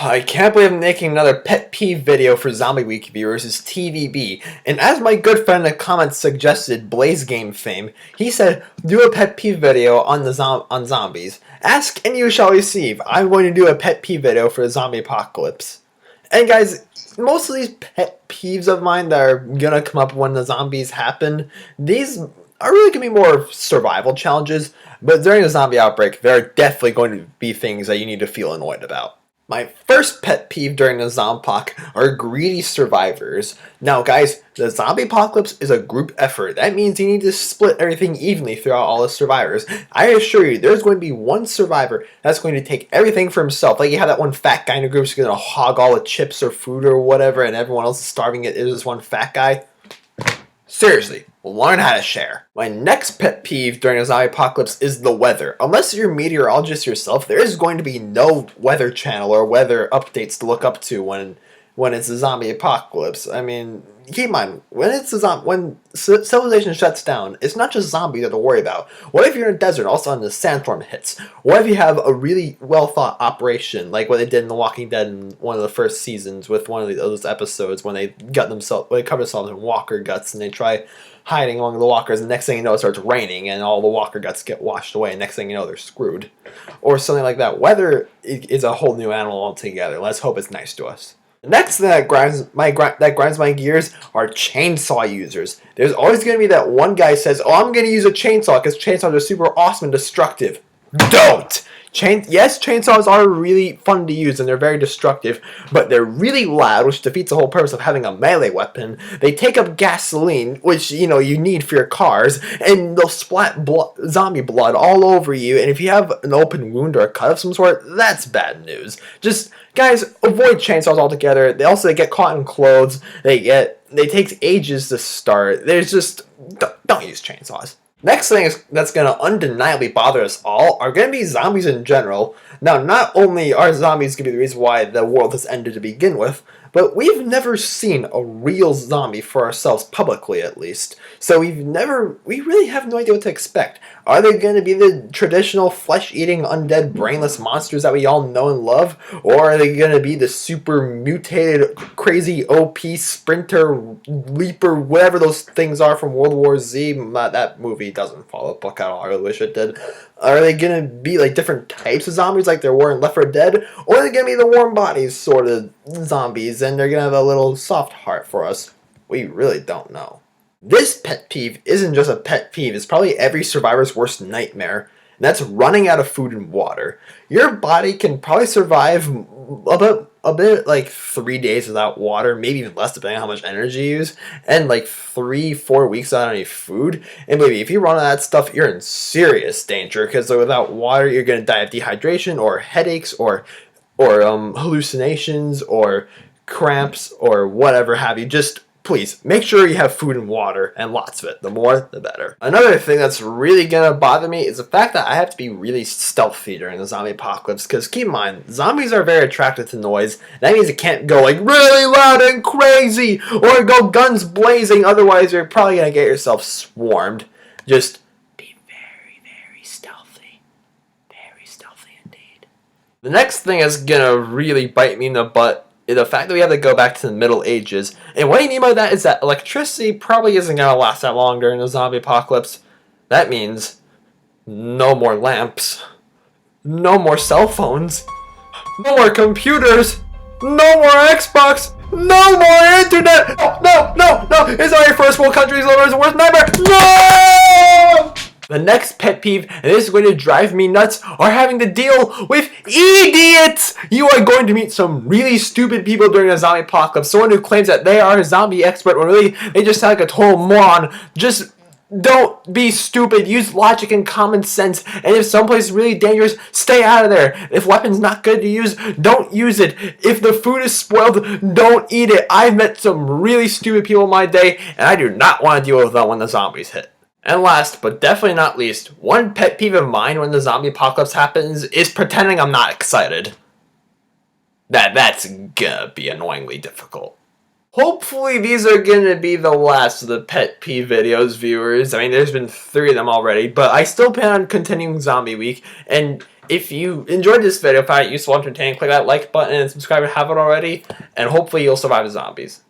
I can't believe I'm making another pet peeve video for Zombie Week viewers is TVB, and as my good friend in the comments suggested, blazegamefame, he said, do a pet peeve video on on zombies. Ask and you shall receive. I'm going to do a pet peeve video for the zombie apocalypse. And guys, most of these pet peeves of mine that are gonna come up when the zombies happen, these are really gonna be more survival challenges, but during a zombie outbreak, there are definitely going to be things that you need to feel annoyed about. My first pet peeve during the Zompoc are greedy survivors. Now guys, the zombie apocalypse is a group effort. That means you need to split everything evenly throughout all the survivors. I assure you, there's going to be one survivor that's going to take everything for himself. Like you have that one fat guy in the group who's going to hog all the chips or food or whatever, and everyone else is starving it. It is this one fat guy. Seriously, learn how to share. My next pet peeve during a zombie apocalypse is the weather. Unless you're a meteorologist yourself, there is going to be no weather channel or weather updates to look up to when it's a zombie apocalypse. I mean, keep in mind, when civilization shuts down, it's not just zombies you have to worry about. What if you're in a desert and all of a sudden the sandstorm hits? What if you have a really well thought operation like what they did in The Walking Dead in one of the first seasons with one of those episodes when they cover themselves in walker guts and they try hiding among the walkers, and the next thing you know it starts raining and all the walker guts get washed away, and next thing you know they're screwed. Or something like that. Weather is a whole new animal altogether. Let's hope it's nice to us. The next thing that grinds my gears are chainsaw users. There's always going to be that one guy who says, oh, I'm going to use a chainsaw because chainsaws are super awesome and destructive. Don't! Yes, chainsaws are really fun to use and they're very destructive, but they're really loud, which defeats the whole purpose of having a melee weapon. They take up gasoline, which, you need for your cars, and they'll splat zombie blood all over you, and if you have an open wound or a cut of some sort, that's bad news. Just, guys, avoid chainsaws altogether. They also get caught in clothes. They take ages to start. Don't use chainsaws. Next thing that's going to undeniably bother us all are going to be zombies in general. Now, not only are zombies going to be the reason why the world has ended to begin with, but we've never seen a real zombie for ourselves, publicly at least. So we really have no idea what to expect. Are they going to be the traditional flesh-eating, undead, brainless monsters that we all know and love? Or are they going to be the super mutated, crazy OP sprinter, leaper, whatever those things are from World War Z? That movie doesn't follow the book at all. I really wish it did. Are they going to be like different types of zombies like there were in Left 4 Dead? Or are they going to be the warm bodies sort of zombies and they're going to have a little soft heart for us? We really don't know. This pet peeve isn't just a pet peeve, it's probably every survivor's worst nightmare, and that's running out of food and water. Your body can probably survive a bit like 3 days without water, maybe even less depending on how much energy you use, and like 3-4 weeks without any food. And maybe if you run out of that stuff, you're in serious danger, because without water, you're going to die of dehydration or headaches or hallucinations or cramps or whatever have you. Just please, make sure you have food and water, and lots of it. The more, the better. Another thing that's really gonna bother me is the fact that I have to be really stealthy during the zombie apocalypse, because keep in mind, zombies are very attracted to noise. That means it can't go like really loud and crazy, or go guns blazing, otherwise you're probably gonna get yourself swarmed. Just be very, very stealthy. Very stealthy indeed. The next thing that's gonna really bite me in the butt is the fact that we have to go back to the Middle Ages. And what I mean by that is that electricity probably isn't going to last that long during the zombie apocalypse. That means no more lamps, no more cell phones, no more computers, no more Xbox, no more internet. No, it's our first world country's worst nightmare. No! The next pet peeve, and this is going to drive me nuts, are having to deal with idiots! You are going to meet some really stupid people during a zombie apocalypse. Someone who claims that they are a zombie expert when really they just sound like a total moron. Just don't be stupid. Use logic and common sense. And if someplace is really dangerous, stay out of there. If weapon's not good to use, don't use it. If the food is spoiled, don't eat it. I've met some really stupid people in my day, and I do not want to deal with them when the zombies hit. And last, but definitely not least, one pet peeve of mine when the zombie apocalypse happens is pretending I'm not excited. That's gonna be annoyingly difficult. Hopefully these are gonna be the last of the pet peeve videos, viewers. I mean, there's been 3 of them already, but I still plan on continuing Zombie Week, and If you enjoyed this video, found it useful, entertaining, click that like button and subscribe if you haven't already, and hopefully you'll survive the zombies.